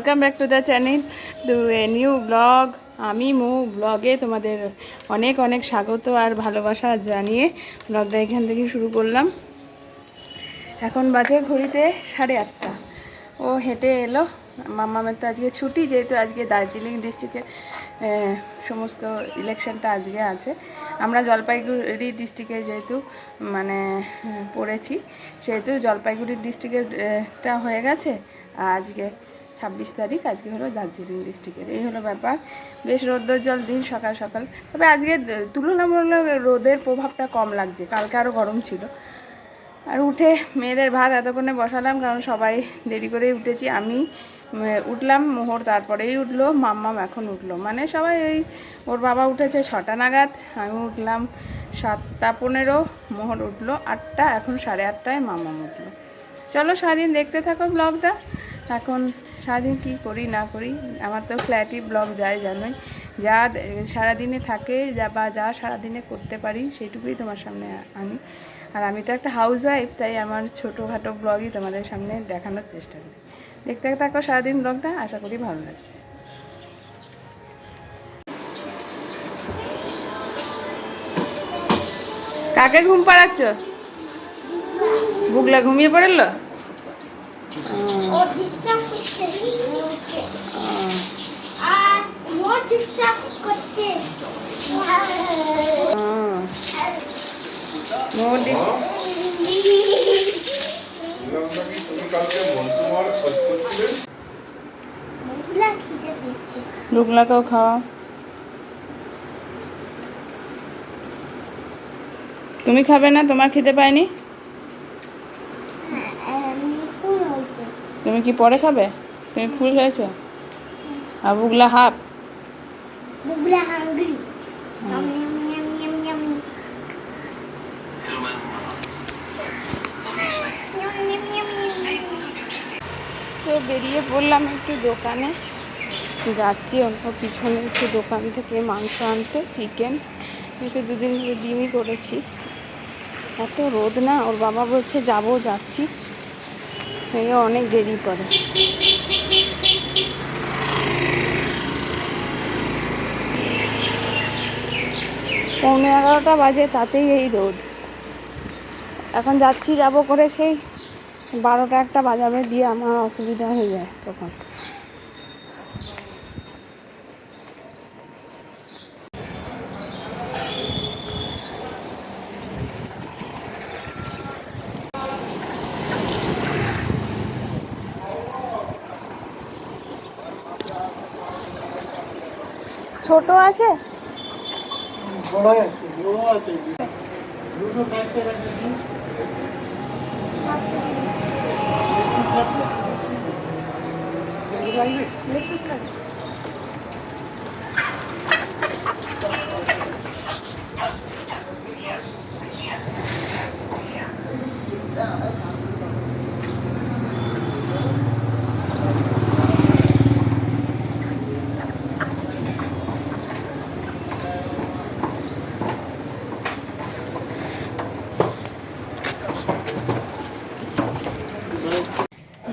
Welcome back to the channel to a new blog. আমি ব্লগে তোমাদের অনেক অনেক স্বাগত আর ভালোবাসা জানিয়ে ব্লগটা এখান থেকে শুরু করলাম। এখন বাজে ঘড়িতে 8:30। ও হেঁটে এলো। মামামের তো আজকে ছুটি, যেহেতু আজকে দার্জিলিং ডিস্ট্রিক্টের সমস্ত ইলেকশনটা আজকে আছে। আমরা জলপাইগুড়ি ডিস্ট্রিক্টে যেহেতু পড়েছি, সেহেতু জলপাইগুড়ি ডিস্ট্রিক্টেরটা হয়ে গেছে। আজকে 26 তারিখ, আজকে হলো দার্জিলিং ডিস্ট্রিক্টের। এই হলো ব্যাপার। বেশ রৌদ্রোজ্জ্বল দিন সকাল সকাল, তবে আজকে তুলনামূলক রোদের প্রভাবটা কম লাগছে, কালকে আরও গরম ছিল। আর উঠে মেয়েদের ভাত এতক্ষণে বসালাম, কারণ সবাই দেরি করেই উঠেছি। আমি উঠলাম, মোহর তারপরেই উঠলো, মাম্মাম এখন উঠলো। সবাই ওর বাবা উঠেছে 6টা নাগাদ, আমি উঠলাম 7:15, মোহর উঠলো 8টা, এখন 8:30টায় মাম্মাম উঠলো। চলো সারাদিন দেখতে থাকো ব্লগটা। এখন সারাদিন কী করি না করি, আমার তো ফ্ল্যাটই ব্লগ যায় জানোই। যা সারাদিনে থাকে যা সারাদিনে করতে পারি সেটুকুই তোমার সামনে আনি। আর আমি তো একটা হাউস ওয়াইফ, তাই আমার ছোটোখাটো ব্লগই তোমাদের সামনে দেখানোর চেষ্টা করি। দেখতে থাকো সারাদিন ব্লগটা, আশা করি ভালো লাগবে। কাকে ঘুম পাড়াচ্ছ? বুগলা ঘুমিয়ে পড়েল? রুগলাকেও খাওয়া। তুমি খাবে না? তোমার খেতে পায়নি? তুমি কি পরে খাবে? তুমি ফুল হয়েছে আর বুগলা হাফ। তো বেরিয়ে পড়লাম একটু দোকানে, যাচ্ছি অল্প পিছনে একটু দোকান থেকে মাংস আনতে, চিকেন। কিন্তু 2 দিন ধরে ডিমই করেছি। এত রোদ না, ওর বাবা বলছে যাচ্ছি, এই অনেক দেরি করে। 11:15 বাজে, তাতেই এই রোদ। এখন যাচ্ছি করে সেই 12টা-1টা বাজাবে, দিয়ে আমার অসুবিধা হয়ে যায় তখন। ছোট আছে, বড় আছে, দুটো সাইডে রাখছি।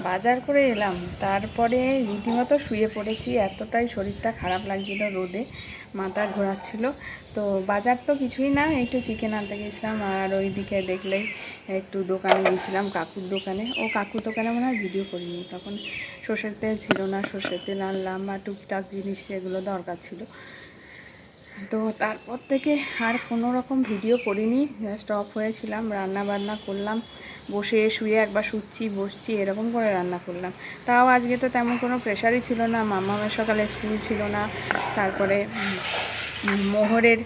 বাজার করে এলাম, তারপরে রীতিমতো শুয়ে পড়েছি। এতটাই শরীরটা খারাপ লাগছিল, রোদে মাথা ঘোরাচ্ছিল। তো বাজার তো কিছুই না, একটু চিকেন আনতে গেছিলাম। আর ওইদিকে দেখলেই একটু দোকানে গেছিলাম, কাকুর দোকানে। কাকুর দোকানে মনে হয় ভিডিও করিনি তখন, সর্ষের তেল ছিল না, সর্ষের তেল আনলাম আর টুকটাক জিনিস যেগুলো দরকার ছিল। তো তারপর থেকে আর কোনো রকম ভিডিও করিনি, জাস্ট অফ হয়েছিলাম, রান্না বান্না করলাম, বসে শুয়ে একবার শুচ্ছি বসছি এরকম করে রান্না করলাম। তাও আজকে তো তেমন কোনো প্রেশারই ছিল না, মামামের সকালে স্কুল ছিল না। তারপরে মোহরের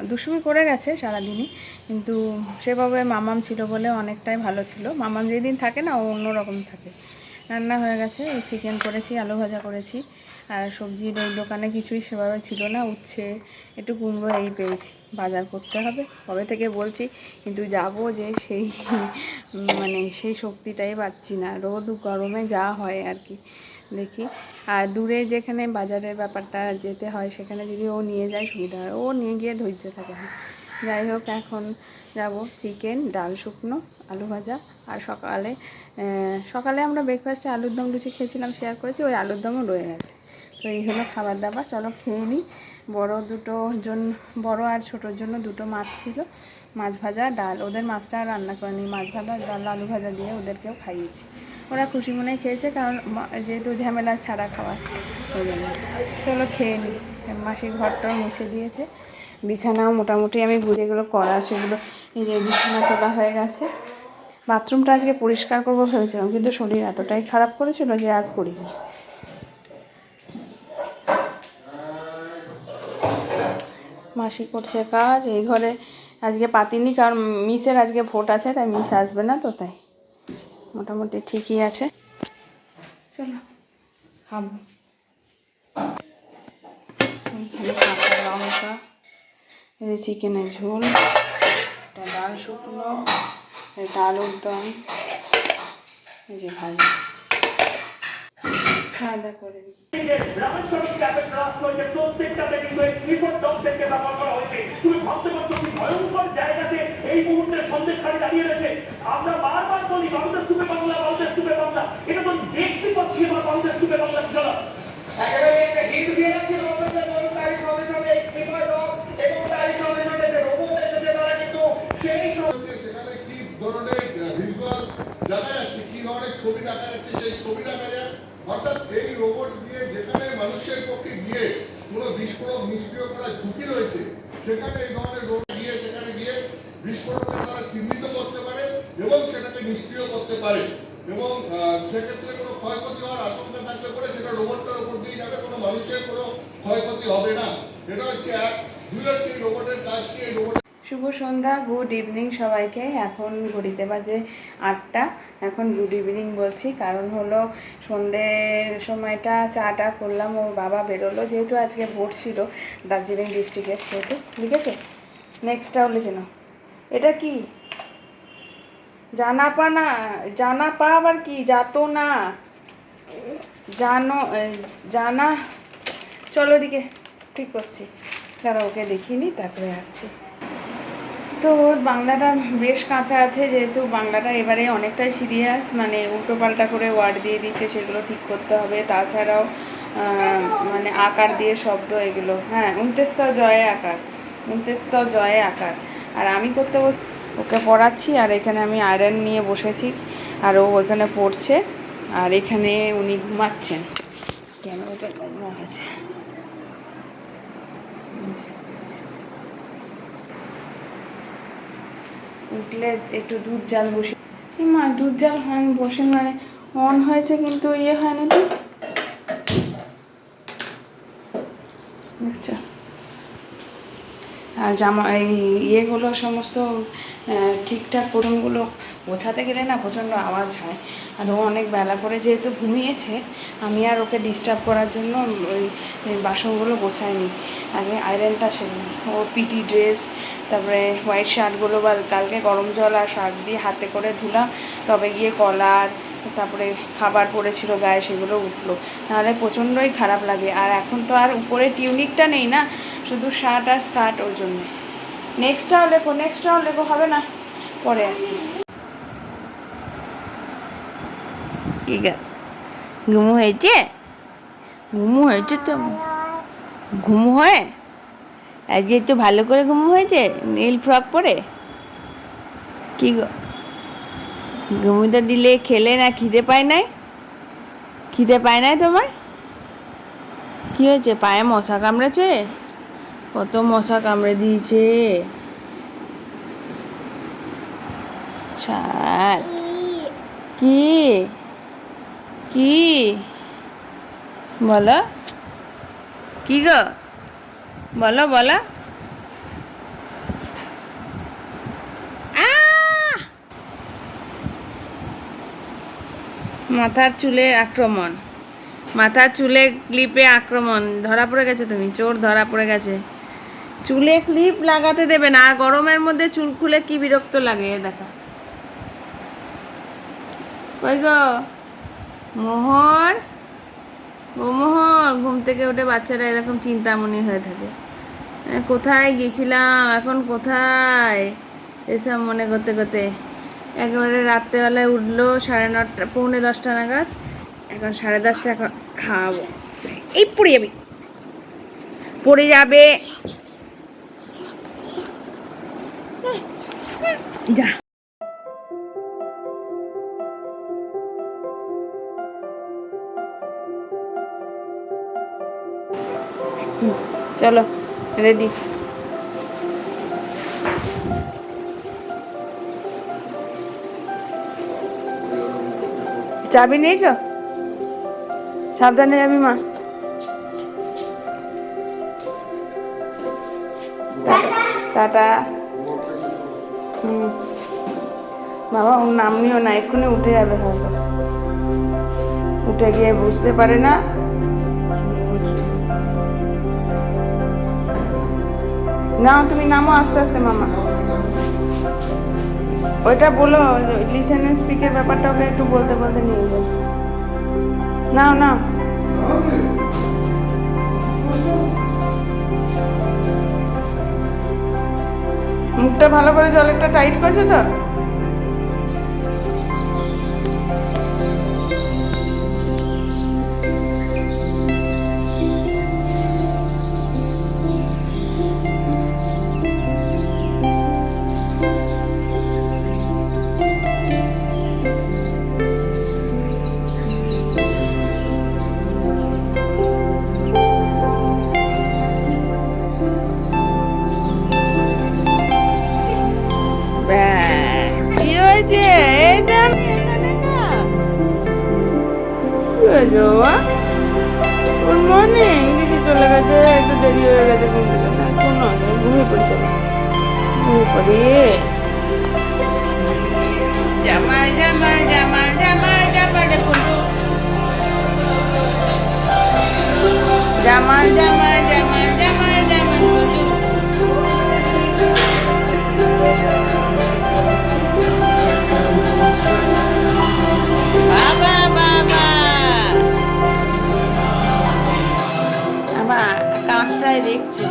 দুষ্টুমি করে গেছে সারাদিনই, কিন্তু সেভাবে মামাম ছিল বলে অনেকটাই ভালো ছিল। মামাম যেদিন থাকে না, ও অন্যরকম থাকে। রান্না হয়ে গেছে, চিকেন করেছি, আলু ভাজা করেছি। আর সবজির ওই দোকানে কিছুই সেভাবে ছিল না, উচ্ছে একটু কুমড়ো এই পেয়েছি। বাজার করতে হবে কবে থেকে বলছি, কিন্তু যাব যে সেই শক্তিটাই পাচ্ছি না। রোদ গরমে যা হয় আর কি, দেখি। আর দূরে যেখানে বাজারের ব্যাপারটা যেতে হয়, সেখানে যদি ও নিয়ে যায় সুবিধা হয়, ও নিয়ে গিয়ে ধৈর্য থাকে না। যাই হোক, এখন যাব চিকেন, ডাল শুকনো, আলু ভাজা। আর সকালে আমরা ব্রেকফাস্টে আলুর দম লুচি খেয়েছিলাম, শেয়ার করেছি, ওই আলুর দমও রয়ে গেছে। তো এই হলো খাবার দাবার, চলো খেয়ে নিই। বড় আর ছোটোর জন্য দুটো মাছ ছিল, মাছ ভাজা, ডাল। ওদের মাছটা আর রান্না করেনি, মাছ ভাজা, ডাল, আলু ভাজা দিয়ে ওদেরকেও খাইয়েছি। ওরা খুশি মনেই খেয়েছে, কারণ যেহেতু ঝামেলা ছাড়া খাওয়া, ওই জন্য। চলো খেয়ে নিই। মাসির ঘরটাও মুছে দিয়েছে, বিছানাও মোটামুটি আমি যেগুলো করা সেগুলো, এই যে বিছানা তোলা হয়ে গেছে। বাথরুমটা আজকে পরিষ্কার করবো ভেবেছিলাম, কিন্তু শরীর এতটাই খারাপ করেছিল যে আর করিনি। মাসি করছে কাজ। এই ঘরে আজকে পাতিনি, কারণ মিসের আজকে ভোট আছে, তাই মিস আসবে না, তো তাই মোটামুটি ঠিকই আছে। চলো খাবো। এখানে কাঁচা লঙ্কা, এই চিকেনের ঝোল, একটা ডাল শুকনো, একটা আলুর দম, এই যে ভাজি। খাওয়া দাওয়া করে নিই। এই মুহূর্তে সন্দেশখালী দাঁড়িয়ে রয়েছে। আমরা বারবার বলি বাংলাদেশ স্তূপে বাংলা, বাংলাদেশ স্তূপে বাংলা, এটা তো দেখতে পাচ্ছি আমরা বাংলাদেশ স্তূপে বাংলা। চলো একেবারে একটা হিট দিয়ে যাচ্ছে গভর্নমেন্টের তরফ, তারই সঙ্গে সঙ্গে স্পিকার ডগ এবং তারই সঙ্গে সঙ্গে যে রোবট এসেছে, তারা কিন্তু সেই সেখানে কি ধরনের ভিজুয়াল দেখা যাচ্ছে, কি ধরনের ছবি দেখা যাচ্ছে, সেই ছবি দেখা যায়। অর্থাৎ এই রোবট দিয়ে যেখানে মানুষের পক্ষে গিয়ে কোনো বিস্ফোরক নিষ্ক্রিয় করার ঝুঁকি রয়েছে, সেখানে এই ধরনের রোবট গিয়ে সেখানে গিয়ে বিস্ফোরককে তারা চিহ্নিত করতে পারে এবং সেটাকে নিষ্ক্রিয় করতে পারে। এবং সেক্ষেত্রে কোনো ক্ষয়ক্ষতি হওয়ার আশঙ্কা থাকলে পরে সেটা রোবটটার উপর দিয়ে যাবে, কোনো মানুষের কোনো ক্ষয়ক্ষতি হবে না। এটা হচ্ছে এক। দুই হচ্ছে এই রোবটের কাজ কি, এই রোবট। শুভ সন্ধ্যা, গুড ইভিনিং সবাইকে। এখন ঘড়িতে বাজে 8টা। এখন গুড ইভিনিং বলছি, কারণ হলো সন্ধ্যের সময়টা চাটা করলাম, ওর বাবা বেরোলো, যেহেতু আজকে ভোট ছিল দার্জিলিং ডিস্ট্রিক্টের, সেহেতু লিখেছে। নেক্সটটাও লিখে নাও। এটা কি জানা পা? না জানা পা আবার কি? যাতো না, জানা। চলো দিকে ঠিক করছি, দাঁড়া ওকে দেখিনি, তারপরে আসছি। তো ওর বাংলাটা বেশ কাঁচা আছে, যেহেতু বাংলাটা এবারে অনেকটাই সিরিয়াস, মানে উল্টোপাল্টা করে ওয়ার্ড দিয়ে দিচ্ছে, সেগুলো ঠিক করতে হবে। তাছাড়াও মানে আকার দিয়ে শব্দ এগুলো, হ্যাঁ, উনতেস্ত জয়ে আকার। আর আমি করতে ওকে পড়াচ্ছি, আর এখানে আমি আয়রন নিয়ে বসেছি, আর ও ওইখানে পড়ছে, আর এখানে উনি ঘুমাচ্ছেন। কেন ওটা আছে? উঠলে একটু দুধ জাল বসে, মা দুধ জাল হয়নি, বসে মানে অন হয়েছে কিন্তু ইয়ে হয়নি তো, বুঝছো? আর জামা এই ইয়েগুলো সমস্ত ঠিকঠাক করুনগুলো গোছাতে গেলে না প্রচণ্ড আওয়াজ হয়। আর ও অনেক বেলা করে যেহেতু ঘুমিয়েছে, আমি আর ওকে ডিস্টার্ব করার জন্য ওই বাসনগুলো গোছাইনি, আগে আয়রনটা সেরে। ও পিটি ড্রেস, তারপরে হোয়াইট শার্টগুলো বা কালকে গরম জল আর শার্ট দিয়ে হাতে করে ধুলাম, তবে গিয়ে কলার, তারপরে খাবার পড়েছিল গায়ে, সেগুলো উঠলো, নাহলে প্রচণ্ডই খারাপ লাগে। আর এখন তো আর উপরে টিউনিকটা নেই না, শুধু শার্ট আর স্কার্ট, ওর জন্য। নেক্সটটাও লেখো, হবে না, পরে আসছি। কি গা ঘুমু হয়েছে? ঘুমু হয়েছে তো, ঘুমু হয় আজকে একটু ভালো করে ঘুমু হয়েছে, নীল ফ্রক পরে। কি গো, ঘুমুতে দিলে খেলে না, খিদে পায় নাই? খিদে পায় নাই তোমার? কি হয়েছে, পায়ে মশা কামড়েছে? কত মশা কামড়ে দিয়েছে। সাত কি কি বলো, কি গো বলো বলো। মাথার চুলে আক্রমণ, মাথার চুলে ক্লিপে আক্রমণ, ধরা পড়ে গেছে, তুমি চোর ধরা পড়ে গেছে। চুলে ক্লিপ লাগাতে দেবে না, আর গরমের মধ্যে চুল খুলে কি বিরক্ত লাগে। দেখা কই গো মোহর, ও মোহর, ঘুম থেকে উঠে বাচ্চারা এরকম চিন্তামণি হয়ে থাকে। কোথায় গেছিলাম, এখন কোথায়, এসব মনে করতে করতে একেবারে রাত্রেবেলায় উঠলো 9:30 পৌনে 10টা নাগাদ। এখন 10:30, এখন খাওয়াবো। এই পড়ে যাবি, পড়ে যাবে, যা। চলো রেডি। চাবি নিয়েছ? সাবধানে যাবি মা। টাটা। বাবা ওর নাম নিও না, এক্ষুনি উঠে যাবে হয়তো, উঠে গিয়ে বুঝতে পারে না। না তুমি নামো আস্তে আস্তে মামা। ওইটা বলো, লিসেন এন্ড স্পিকের ব্যাপারটা ওকে একটু বলতে বলতে নিয়ে যাও। নাও নাও। মুখটা ভালো করে জলেরটা টাইট করেছো তো? কি হয়েছে? এইটা আমি এখানে না। কি হয়েছে বাবা? Good morning. দিদি চলে গেছে, একটু দেরি হয়ে গেছে ঘুম থেকে। না কোনো ঘুমিয়ে পড়ছে, ঘুমিয়ে পড়ি। জামা জামা জামা জামা জামা দেখুন, জামা জামা জামা জামা জামা। বাবা বাবা আমার কাজটাই দেখছি।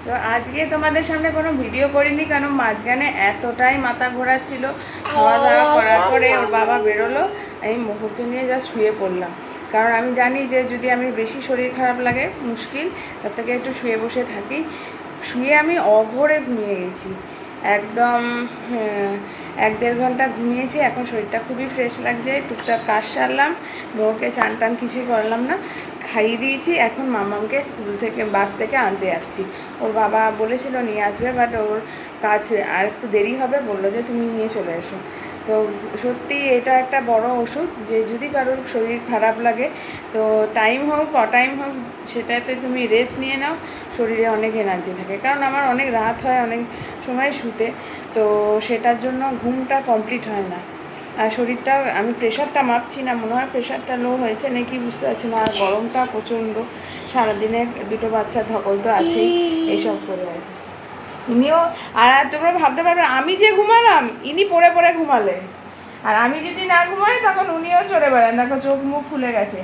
তো আজকে তোমাদের সামনে কোনো ভিডিও করিনি, কারণ মাঝখানে এতটাই মাথা ঘোরাচ্ছিল। খাওয়া দাওয়া করার পরে ওর বাবা বেরোলো, আমি মুখুকে নিয়ে যা শুয়ে পড়লাম। কারণ আমি জানি যে যদি আমি বেশি শরীর খারাপ লাগে মুশকিল, তার থেকে একটু শুয়ে বসে থাকি। শুয়ে আমি অঘোরে ঘুমিয়ে গেছি, একদম 1-1.5 ঘন্টা ঘুমিয়েছি। এখন শরীরটা খুবই ফ্রেশ লাগছে, টুকটাক কাজ সারলাম, মোকে চান টান কিছুই করলাম না, খাইয়ে দিয়েছি। এখন মামাকে স্কুল থেকে বাস থেকে আনতে যাচ্ছি। ওর বাবা বলেছিল নিয়ে আসবে, বাট ওর কাজ আর একটু দেরি হবে, বললো যে তুমি নিয়ে চলে এসো। তো সত্যি এটা একটা বড় ওষুধ, যে যদি কারোর শরীর খারাপ লাগে তো টাইম হোক অটাইম হোক সেটাতে তুমি রেস্ট নিয়ে নাও, শরীরে অনেক এনার্জি থাকে। কারণ আমার অনেক রাত হয় অনেক সময় শুতে, তো সেটার জন্য ঘুমটা কমপ্লিট হয় না। আর শরীরটা, আমি প্রেশারটা মাপছি না, মনে হয় প্রেশারটা লো হয়েছে নাকি বুঝতে পারছি না। আর গরমটা প্রচণ্ড, সারাদিনে 2টো বাচ্চার ধকল তো আছেই, এইসব করে আর কি। ইনিও, আর তোমরা ভাবতে পারবে আমি যে ঘুমালাম, ইনি পড়ে পড়ে ঘুমালে। আর আমি যদি না ঘুমাই তখন উনিও চড়ে বেড়ান, দেখো চোখ মুখ ফুলে গেছে।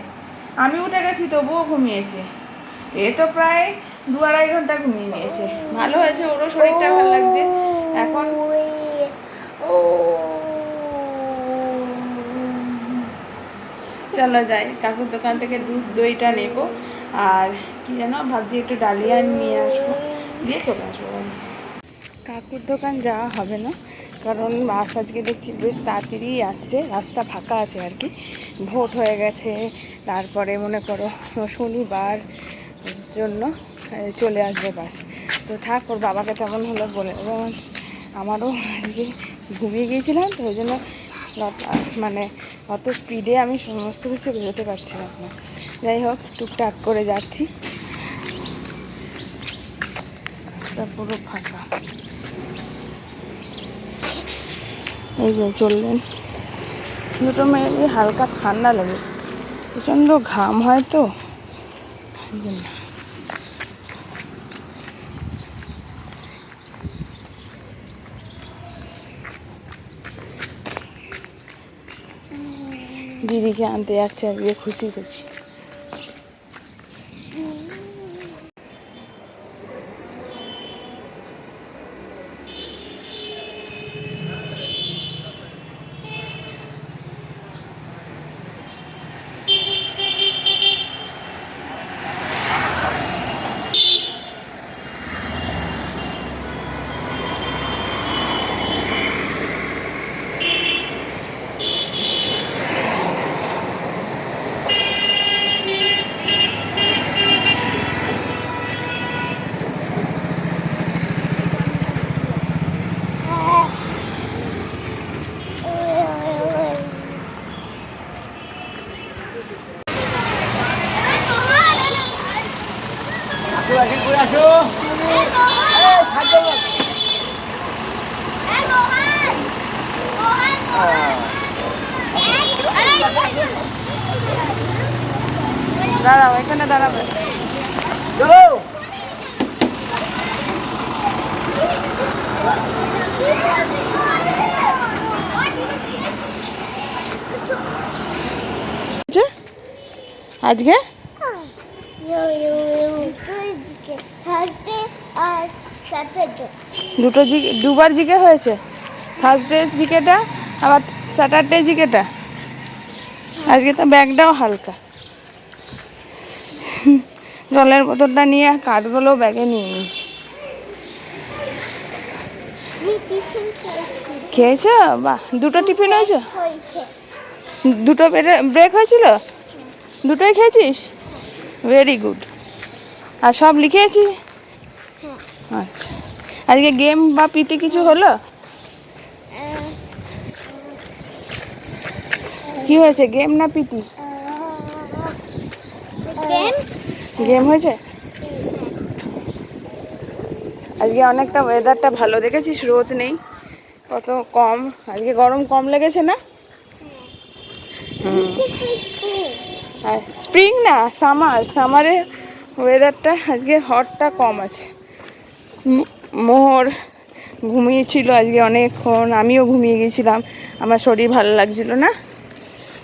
আমি উঠে গেছি তবুও ঘুমিয়েছে। এ তো প্রায় 2-2.5 ঘন্টা ঘুমিয়ে নিয়েছে। ভালো হয়েছে, ওরও শরীরটা ভালো লাগছে এখন। চলো যাই, কাকুর দোকান থেকে দুধ দইটা নেব, আর কি যেন ভাবছি একটু ডালিয়া নিয়ে আসবো, দিয়ে চলে আসবো। কাকুর দোকান যাওয়া হবে না, কারণ বাস আজকে দেখছি বেশ তাড়াতাড়ি আসছে, রাস্তা ফাঁকা আছে আর কি, ভোট হয়ে গেছে, তারপরে মনে করো শনিবার জন্য চলে আসবে বাস। তো থাক, ওর বাবাকে তেমন হলে বলে, এবং আমারও আজকে ঘুমিয়ে গিয়েছিলাম, তো ওই জন্য মানে অত স্পিডে আমি সমস্ত কিছু বেরোতে পারছিলাম না। যাই হোক, টুকটাক করে যাচ্ছি, রাস্তা পুরো ফাঁকা। এই যে চললেন দুটো মেয়ে, হালকা ঠান্ডা লেগেছে, প্রচণ্ড ঘাম হয় তো এই জন্য। দিদিকে আনতে যাচ্ছে আজকে, খুশি খুশি। দাঁড়াও, এখানে দাঁড়াবে। আজকে দুবার জিকে হয়েছে, থার্সডে জিকেটা আবার স্যাটারডে জিকেটা। আজকে তো ব্যাগটাও হালকা, জলের বোতলটা নিয়ে কাঠগুলো ব্যাগে নিয়ে নিয়েছি। খেয়েছো? বাহ, দুটো টিফিন হয়েছে, দুটো ব্রেক হয়েছিল, দুটোই খেয়েছিস, ভেরি গুড। আর সব লিখেছি? আচ্ছা, আজকে গেম বা পিটি কিছু হলো? কি হয়েছে, গেম না পিটি? গেম হয়েছে। আজকে অনেকটা ওয়েদারটা ভালো, দেখেছিস, রোদ নেই, কত কম, আজকে গরম কম লেগেছে না? স্প্রিং না, সামারে ওয়েদারটা আজকে হটটা কম আছে। মোহর ঘুমিয়েছিল আজকে অনেকক্ষণ, আমিও ঘুমিয়ে গেছিলাম, আমার শরীর ভালো লাগছিল না।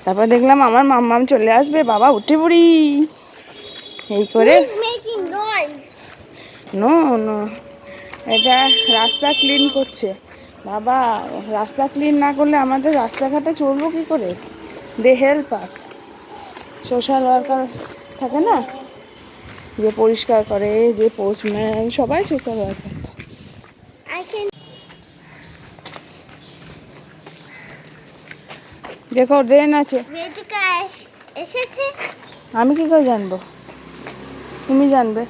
তারপর দেখলাম আমার মাম্মাম চলে আসবে, বাবা উঠে পড়ি এই করে। নো নো, এটা রাস্তা ক্লিন করছে বাবা, রাস্তা ক্লিন না করলে আমাদের রাস্তাঘাটে চলবো কি করে? They help us, social worker থাকে না, যে পরিষ্কার করে, যে পোস্টম্যান, সবাই সোশ্যাল ওয়ার্কার। দেখো ড্রেন আছে, এসেছে, আমি কি করে জানবো? তুমি জানবে।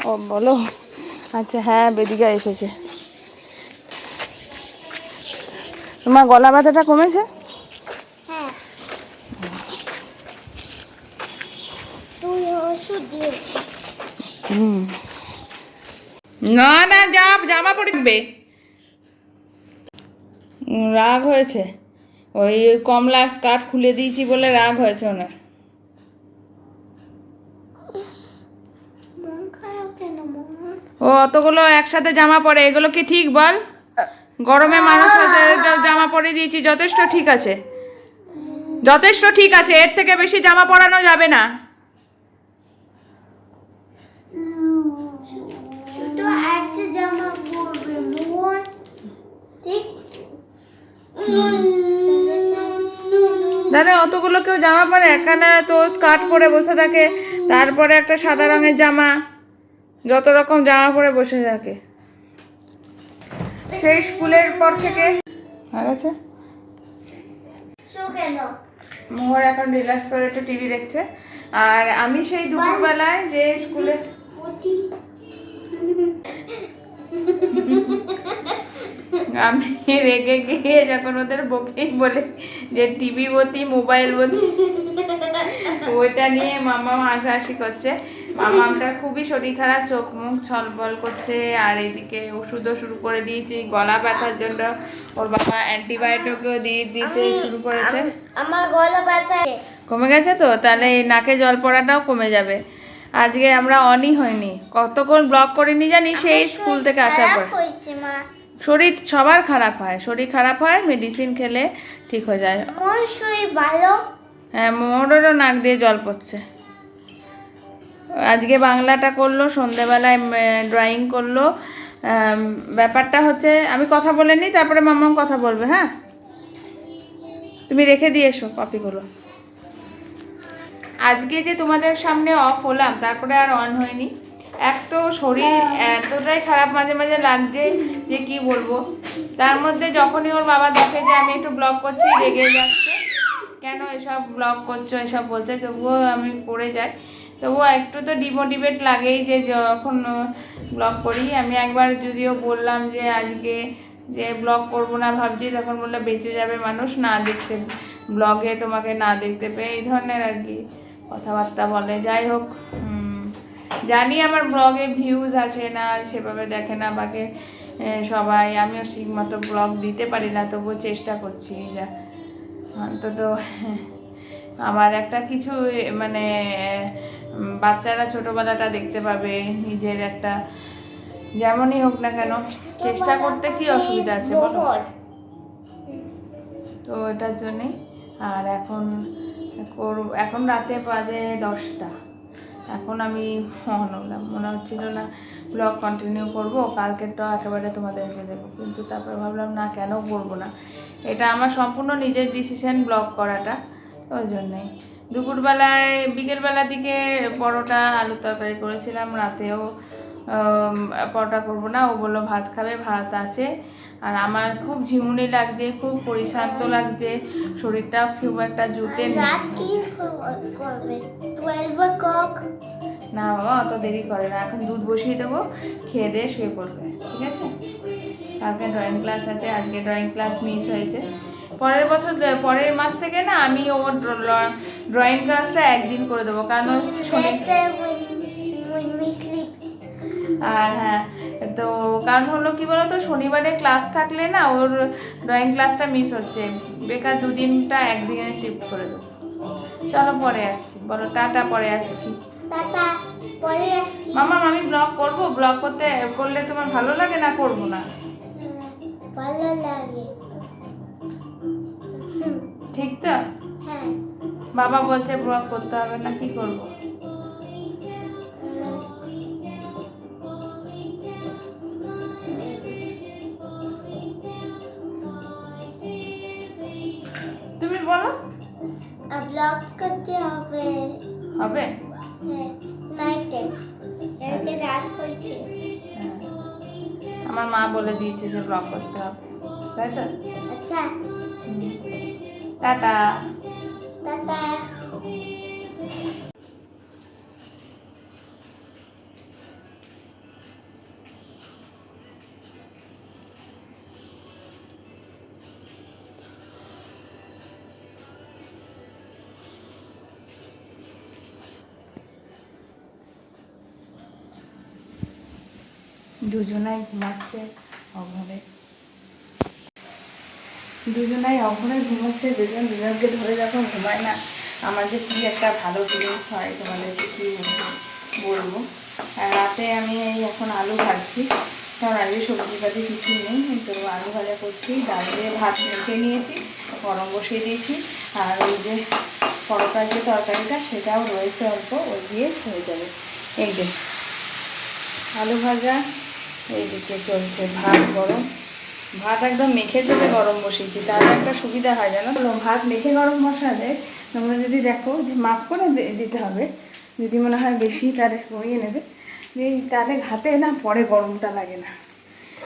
ও বলো, আচ্ছা হ্যাঁ, বেদিকা এসেছে। তোমার গলা ব্যথাটা কমেছে? না না, জামা পড়বে। রাগ হয়েছে, ওই কমলা স্কার্ট খুলে দিয়েছি বলে রাগ হয়েছে ওনার। ও অতগুলো একসাথে জামা পরে, এগুলো কি ঠিক বল? গরমে মানুষ জামা পরে দিয়েছি, যথেষ্ট ঠিক আছে, যথেষ্ট ঠিক আছে, এর থেকে বেশি জামা পরানো যাবে না। দাদা অতগুলো কেউ জামা পরে? এখানে তো স্কার্ট পরে বসে থাকে, তারপরে একটা সাদা রঙের জামা, যত রকম জামা পরে বসে থাকে। সেই স্কুলের পর থেকে হয়ে গেছে। মোহর এখন রিল্যাক্স করে একটু টিভি দেখছে, আর আমি সেই দুপুরবেলায় যে স্কুলে আমি রেগে গিয়ে যখন ওদের বকেই বলে যে টিভি বতি মোবাইল বতি, ওইটা নিয়ে মামা হাসাহাসি করছে। মামাটার খুবই শরীর খারাপ, চোখ মুখ ছলবল করছে, আর এইদিকে ওষুধও শুরু করে দিয়েছি গলা ব্যথার জন্য। ওর বাবা অ্যান্টিবায়োটিকও দিতে শুরু করেছে। আমার গলা ব্যথা কমে গেছে তো, তাহলে এই নাকে জল পড়াটাও কমে যাবে। আজকে আমরা অনই হয়নি, কতক্ষণ ব্লগ করিনি জানি সেই স্কুল থেকে আসার পর। শরীর সবার খারাপ হয়, শরীর খারাপ হয়, মেডিসিন খেলে ঠিক হয়ে যায়। ভালো। হ্যাঁ, মোড়েরও নাক দিয়ে জল পড়ছে। আজকে বাংলাটা করলো, সন্ধেবেলায় ড্রয়িং করলো। ব্যাপারটা হচ্ছে আমি কথা বলে নিই, তারপরে মাম্মাম কথা বলবে। হ্যাঁ, তুমি রেখে দিয়ে এসো কপিগুলো। আজকে যে তোমাদের সামনে অফ হলাম, তারপরে আর অন হয়নি। এক তো শরীর এতটাই খারাপ মাঝে মাঝে লাগছে যে কি বলবো। তার মধ্যে যখনই ওর বাবা দেখে যে আমি একটু ব্লগ করছি, রেগে যাচ্ছে, কেন এসব ব্লগ করছো এসব বলছে। তবুও আমি পড়ে যাই, তবুও একটু তো ডিমোটিভেট লাগেই যে যখন ব্লগ করি। আমি একবার যদিও বললাম যে আজকে যে ব্লগ করবো না ভাবছি, তখন বললে বেঁচে যাবে মানুষ না দেখতে, ব্লগে তোমাকে না দেখতে পেয়ে, এই ধরনের আর কি কথাবার্তা বলে। যাই হোক, জানি আমার ব্লগে ভিউজ আসে না, আর সেভাবে দেখে না বাকি সবাই। আমিও ঠিক মতো ব্লগ দিতে পারি না, তবুও চেষ্টা করছি যা অন্তত আমার একটা কিছু মানে বাচ্চারা ছোটোবেলাটা দেখতে পাবে, নিজের একটা যেমনই হোক না কেন চেষ্টা করতে কি অসুবিধা আছে বলো। তো এটার জন্যেই। আর এখন রাতে বাজে 10টা। এখন আমি হলাম, মনে হচ্ছিল না ব্লগ কন্টিনিউ করবো, কালকেরটাও একেবারে তোমাদেরকে দেবো, কিন্তু তারপরে ভাবলাম না, কেন করবো না। এটা আমার সম্পূর্ণ নিজের ডিসিশন ব্লগ করাটা, ওই জন্যই। দুপুরবেলায় বিকেলবেলার দিকে পরোটা আলু তরকারি করেছিলাম, রাতেও পরোটা করবো না, ও বললো ভাত খাবে, ভাত আছে। আর আমার খুব ঝিমুনি লাগছে, খুব পরিশ্রান্ত লাগছে, শরীরটাও খুব একটা জুতে না। বাবা অত দেরি করে না, এখন দুধ বসিয়ে দেবো, খেয়ে দিয়ে শুয়ে পড়বে, ঠিক আছে। কালকে ড্রয়িং ক্লাস আছে, আজকে ড্রয়িং ক্লাস মিস হয়েছে। পরের মাস থেকে না আমি ওর ড্রয়িং ক্লাসটা একদিন করে দেবো, কারণ আর হ্যাঁ, তো কারণ হলো কি বলতো, শনিবারে ক্লাস থাকলে না ওর ড্রয়িং ক্লাসটা মিস হচ্ছে, বেকার দুদিনটা একদিনে শিফট করে দেবো। চলো পরে আসছি, বলো টাটা, পরে আসছি। মামা আমি ব্লগ করব, ব্লগ করলে তোমার ভালো লাগে না করবো না? ভালো লাগে। ঠিক তো? হ্যাঁ। বাবা বলছে ব্লগ করতে হবে না, কি করব? তুমি বলো। ব্লগ করতে হবে। হবে? হ্যাঁ, নাইটে। এরকে রাত হয়েছে। আমার মা বলে দিয়েছে যে ব্লগ করতে হবে, তাই তো? আচ্ছা, টাটা। টাটা। দুজনাই ঘুমাচ্ছে অঘরে, দুজনাই অঘরে ঘুমাচ্ছে। দুজনকে ধরে যখন ঘুমায় না, আমার যে কী একটা ভালো ফিলিংস হয় তোমাদেরকে কী বলবো। আর রাতে আমি এই এখন আলু ভাজছি, কারণ আজকে সবজি পাতি কিছুই নেই, তো আলু ভাজা করছি। ডাল দিয়ে ভাত মেখে নিয়েছি, গরম বসিয়ে দিয়েছি। আর ওই যে পরোটার যে তরকারিটা সেটাও রয়েছে অল্প, ওই দিয়ে হয়ে যাবে। এই যে আলু ভাজা, এইদিকে চলছে ভাত গরম। ভাত একদম মেখে চেপে গরম বসিয়েছি, তাহলে একটা সুবিধা হয় জানো তো। ভাত মেখে গরম বসালে তোমরা যদি দেখো যে মাপ করে দিতে হবে, যদি মনে হয় বেশি তাহলে কমিয়ে নেবে, এই তাহলে হাতে না পরে গরমটা লাগে না।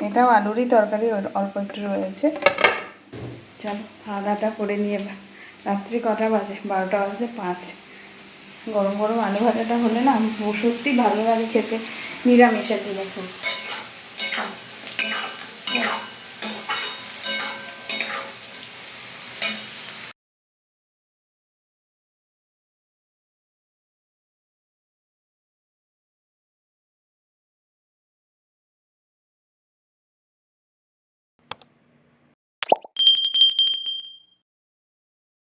এটাও আলুরই তরকারি, অল্প একটু রয়েছে। চলো খাওয়া দাওয়াটা করে নিয়ে রাত্রি কটা বাজে, 12টা বাজে 5। গরম গরম আলু ভাজাটা হলে না সত্যি ভালো লাগে খেতে নিরামিষের দিনে খুব।